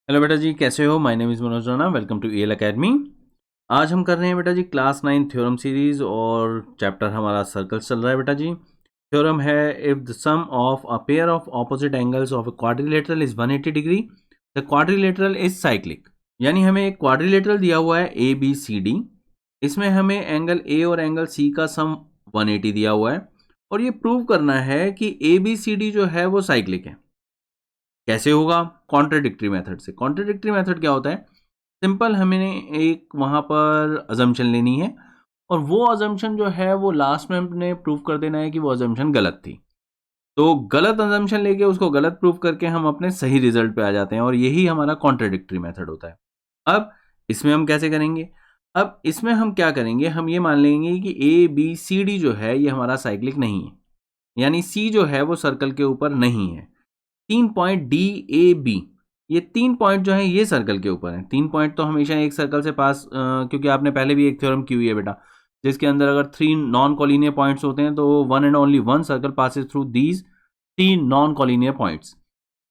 Hello बेटा जी, कैसे हो? My name is Manoj Rana. Welcome to EL academy. आज हम कर रहे हैं बेटा जी क्लास 9 थ्योरम सीरीज और चैप्टर हमारा सर्कल्स चल रहा है बेटा जी। थ्योरम है, if the sum of a pair of opposite angles of a quadrilateral is 180 degree the quadrilateral is cyclic. यानी हमें एक क्वाड्रिलेटरल दिया हुआ है ए बी सी डी। इसमें हमें एंगल ए और एंगल सी का सम 180 दिया हुआ है और ये प्रूव करना है कि ए बी सी डी जो है वो साइक्लिक है। कैसे होगा? कॉन्ट्राडिक्टरी मेथड से। कॉन्ट्राडिक्टरी मेथड क्या होता है? सिंपल हमें एक वहाँ पर अजम्पशन लेनी है और वो अजम्पशन जो है वो लास्ट में हमने प्रूव कर देना है कि वो अजम्पशन गलत थी। तो गलत अजम्पशन लेके उसको गलत प्रूव करके हम अपने सही रिजल्ट पे आ जाते हैं और यही हमारा कॉन्ट्राडिक्टरी मेथड होता है। अब इसमें हम कैसे करेंगे? अब इसमें हम क्या करेंगे, हम ये मान लेंगे कि ए बी सी डी जो है ये हमारा साइक्लिक नहीं है, यानी सी जो है वो सर्कल के ऊपर नहीं है। 3 पॉइंट डी ए बी, ये 3 पॉइंट जो है ये सर्कल के ऊपर है। 3 पॉइंट तो हमेशा एक सर्कल से पास क्योंकि आपने पहले भी एक थ्योरम की हुई है बेटा, जिसके अंदर अगर 3 नॉन कॉलिनियर पॉइंट्स होते हैं तो one and only one circle passes through these 3 non collinear points.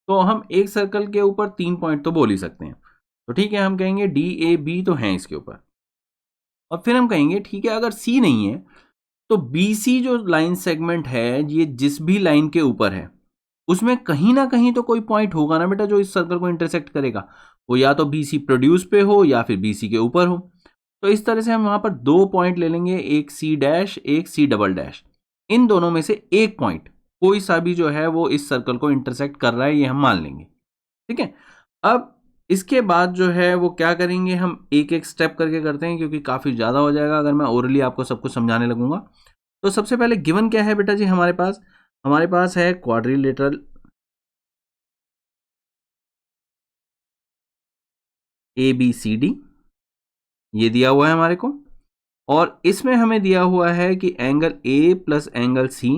तो हम एक सर्कल के ऊपर 3 पॉइंट तो बोल ही सकते हैं। तो ठीक है, हम कहेंगे डी ए बी तो हैं इसके ऊपर। और फिर हम कहेंगे ठीक है, अगर सी नहीं है तो बी सी जो लाइन सेगमेंट है ये जिस भी लाइन के ऊपर है उसमें कहीं ना कहीं तो कोई पॉइंट होगा ना बेटा जो इस सर्कल को इंटरसेक्ट करेगा। वो या तो बीसी प्रोड्यूस पे हो या फिर बीसी के ऊपर हो। तो इस तरह से हम वहां पर 2 पॉइंट ले लेंगे, एक सी डैश एक सी डबल डैश। इन दोनों में से एक पॉइंट कोई सा भी जो है वो इस सर्कल को इंटरसेक्ट कर रहा है, ये हम मान लेंगे। ठीक है। अब इसके बाद जो है वो क्या करेंगे, हम एक एक स्टेप करके करते हैं क्योंकि काफी ज्यादा हो जाएगा अगर मैं ओरली आपको सब कुछ समझाने लगूंगा। तो सबसे पहले गिवन क्या है बेटा जी हमारे पास है quadrilateral A B C D, ये दिया हुआ है हमारे को। और इसमें हमें दिया हुआ है कि angle A plus angle C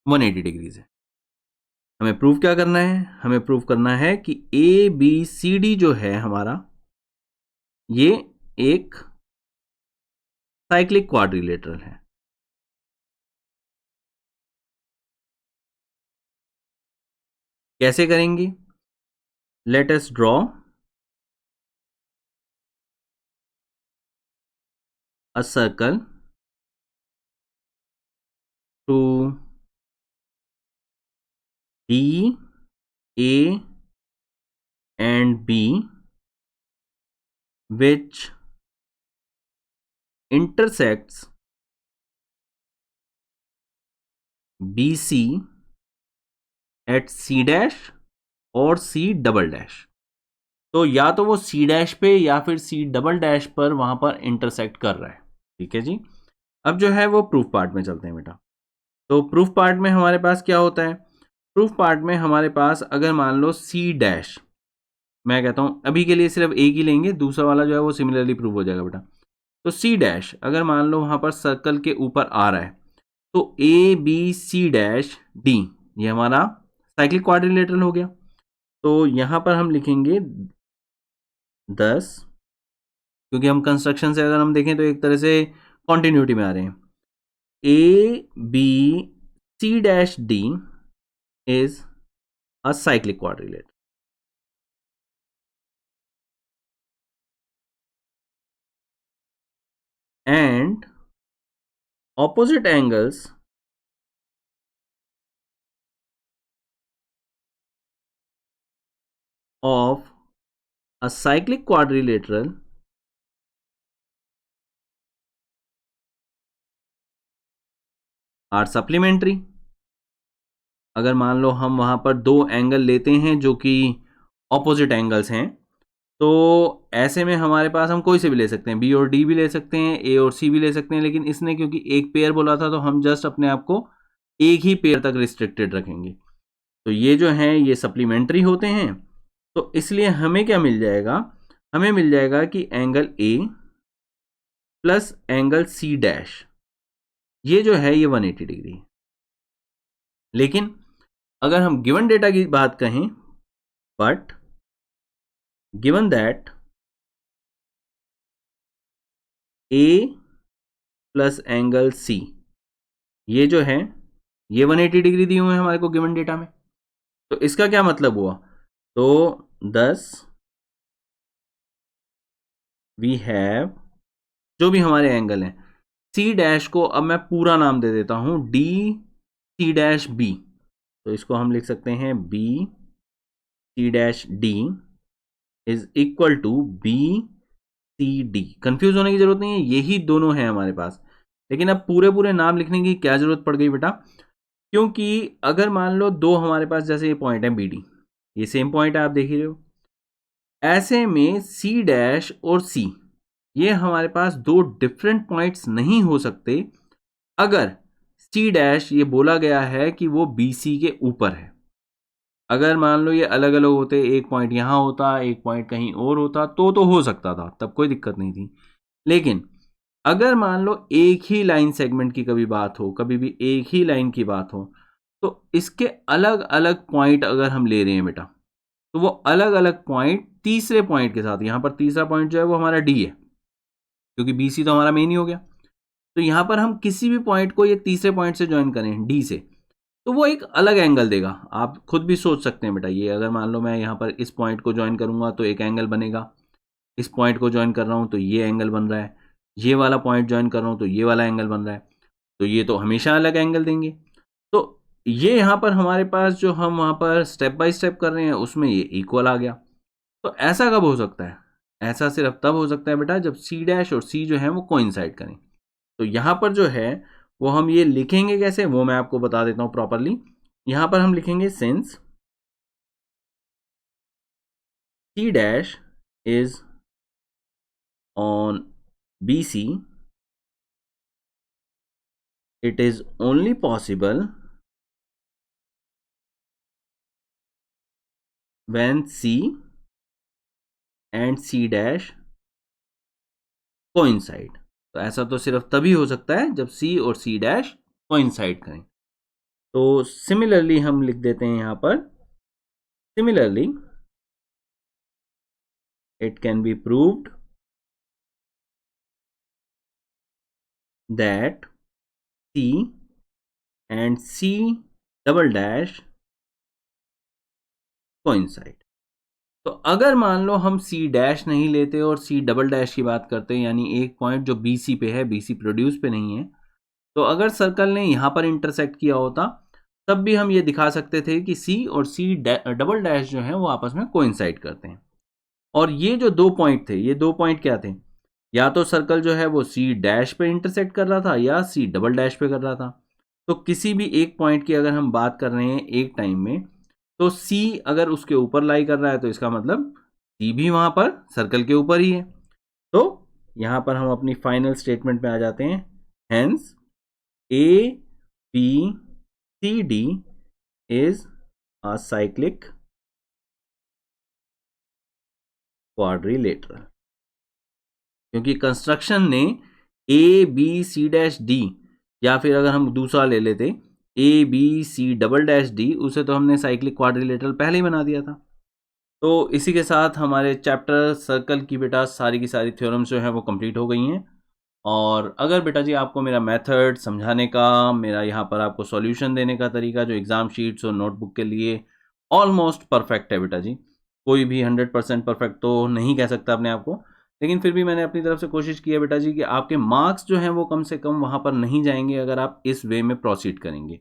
180 degrees है। हमें प्रूव क्या करना है? हमें प्रूव करना है कि ए बी सी डी जो है हमारा ये एक साइक्लिक क्वाड्रिलेटरल है। कैसे करेंगे? Let us draw a circle to D A and B which intersects BC at C dash और C डबल डैश। तो या तो वो C डैश पे या फिर C डबल डैश पर वहां पर इंटरसेक्ट कर रहा है। ठीक है जी। अब जो है वो प्रूफ पार्ट में चलते हैं बेटा। तो प्रूफ पार्ट में हमारे पास क्या होता है? प्रूफ पार्ट में हमारे पास अगर मान लो C डैश, मैं कहता हूं अभी के लिए सिर्फ एक ही लेंगे, दूसरा वाला जो है वो सिमिलरली प्रूव हो जाएगा बेटा। तो C डैश अगर मान लो वहां पर सर्कल के ऊपर आ रहा है तो A B C dash D ये हमारा साइक्लिक क्वाड्रिलेटरल हो गया। तो यहां पर हम लिखेंगे 10, क्योंकि हम कंस्ट्रक्शन से अगर हम देखें तो एक तरह से कॉन्टिन्यूटी में आ रहे हैं। A B C dash D is a cyclic quadrilateral and opposite angles of a cyclic quadrilateral are supplementary। अगर मान लो हम वहां पर दो एंगल लेते हैं जो कि ऑपोजिट एंगल्स हैं, तो ऐसे में हमारे पास हम कोई से भी ले सकते हैं, बी और डी भी ले सकते हैं, ए और सी भी ले सकते हैं, लेकिन इसने क्योंकि एक पेयर बोला था तो हम जस्ट अपने आप को एक ही पेयर तक रिस्ट्रिक्टेड रखेंगे। तो ये जो हैं ये सप्लीमेंट्री होते हैं। तो इसलिए हमें क्या मिल जाएगा? हमें मिल जाएगा कि angle A plus angle C dash ये जो है ये 180 डिग्री है। लेकिन अगर हम गिवन डेटा की बात कहें, but given that A plus angle C ये जो है ये 180 डिग्री दिए हुए हैं हमारे को गिवन डेटा में। तो इसका क्या मतलब हुआ तो 10 वी हैव, जो भी हमारे एंगल हैं, सी डैश को अब मैं पूरा नाम दे देता हूं डी सी डैश बी, तो इसको हम लिख सकते हैं B C dash D is equal to B C D. Confuse होने की जरूरत नहीं है, यही दोनों है हमारे पास। लेकिन अब पूरे पूरे नाम लिखने की क्या जरूरत पड़ गई बेटा, क्योंकि अगर मान लो दो हमारे पास जैसे ये पॉइंट है बी डी, ये सेम पॉइंट है आप देख ही रहे हो, ऐसे में सी डैश और सी ये हमारे पास दो डिफरेंट पॉइंट्स नहीं हो सकते अगर सी डैश ये बोला गया है कि वो बी सी के ऊपर है। अगर मान लो ये अलग अलग होते, एक पॉइंट यहां होता एक पॉइंट कहीं और होता, तो हो सकता था, तब कोई दिक्कत नहीं थी। लेकिन अगर मान लो एक ही लाइन सेगमेंट की कभी बात हो, कभी भी एक ही लाइन की बात हो, तो इसके अलग अलग पॉइंट अगर हम ले रहे हैं बेटा, तो वो अलग अलग पॉइंट तीसरे पॉइंट के साथ, यहां पर तीसरा पॉइंट जो है वो हमारा डी है, क्योंकि बी सी तो हमारा मेन ही हो गया। तो यहां पर हम किसी भी पॉइंट को ये तीसरे पॉइंट से ज्वाइन करें डी से, तो वो एक अलग एंगल देगा। आप खुद भी सोच सकते हैं बेटा, ये अगर मान लो मैं यहाँ पर इस पॉइंट को ज्वाइन करूंगा तो एक एंगल बनेगा, इस पॉइंट को ज्वाइन कर रहा हूँ तो ये एंगल बन रहा है, ये वाला पॉइंट ज्वाइन कर रहा हूँ तो ये वाला एंगल बन रहा है, तो ये तो हमेशा अलग एंगल देंगे। तो ये यहाँ पर हमारे पास जो हम वहाँ पर स्टेप बाय स्टेप कर रहे हैं उसमें ये इक्वल आ गया। तो ऐसा कब हो सकता है, ऐसा सिर्फ तब हो सकता है बेटा जब सी डैश और सी जो है वो कोइंसाइड करें। तो यहाँ पर जो है वो हम ये लिखेंगे कैसे, वो मैं आपको बता देता हूँ प्रॉपरली। यहाँ पर हम लिखेंगे since C dash is on B C, it is only possible when C and C dash coincide। तो ऐसा तो सिर्फ तभी हो सकता है जब C और C dash coincide करें। तो सिमिलरली हम लिख देते हैं यहां पर, similarly it can be proved that C and C double dash coincide। तो अगर मान लो हम सी डैश नहीं लेते और सी डबल डैश की बात करते हैं, यानी एक पॉइंट जो बी सी पे है, बी सी प्रोड्यूस पे नहीं है, तो अगर सर्कल ने यहां पर इंटरसेक्ट किया होता तब भी हम ये दिखा सकते थे कि सी और सी डबल डैश जो है वो आपस में कोइंसाइड करते हैं। और ये जो दो पॉइंट थे, ये दो पॉइंट क्या थे, या तो सर्कल जो है वो सी डैश पे इंटरसेक्ट कर रहा था या सी डबल डैश पे कर रहा था। तो किसी भी एक पॉइंट की अगर हम बात कर रहे हैं एक टाइम में, तो सी अगर उसके ऊपर लाई कर रहा है तो इसका मतलब सी भी वहां पर सर्कल के ऊपर ही है। तो यहां पर हम अपनी फाइनल स्टेटमेंट पे आ जाते हैं, hence A B C D is a cyclic quadrilateral. क्योंकि कंस्ट्रक्शन ने A B C dash D, या फिर अगर हम दूसरा ले लेते A B C double dash D, उसे तो हमने साइक्लिक क्वाड्रिलेटरल पहले ही बना दिया था। तो इसी के साथ हमारे चैप्टर सर्कल की बेटा सारी की सारी थ्योरम्स जो हैं वो कंप्लीट हो गई हैं। और अगर बेटा जी आपको मेरा मेथड समझाने का, मेरा यहाँ पर आपको सॉल्यूशन देने का तरीका जो एग्ज़ाम शीट्स और नोटबुक के लिए ऑलमोस्ट परफेक्ट है बेटा जी, कोई भी 100% परफेक्ट तो नहीं कह सकता अपने आप को, लेकिन फिर भी मैंने अपनी तरफ से कोशिश की है बेटा जी कि आपके मार्क्स जो हैं वो कम से कम वहाँ पर नहीं जाएंगे अगर आप इस वे में प्रोसीड करेंगे।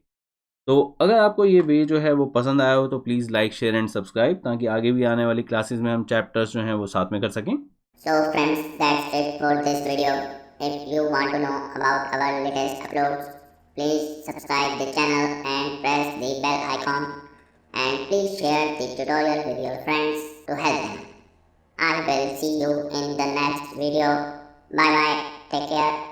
तो अगर आपको ये वे जो है वो पसंद आया हो तो please like share and subscribe, ताकि आगे भी आने वाली क्लासेस में हम चैप्टर्स जो हैं वो साथ में कर सकें। So friends, that's it for this video. If you want to know about our latest uploads, please subscribe the channel and press the bell icon, and please share the tutorial with your friends to help them. I will see you in the next video. Bye bye. Take care.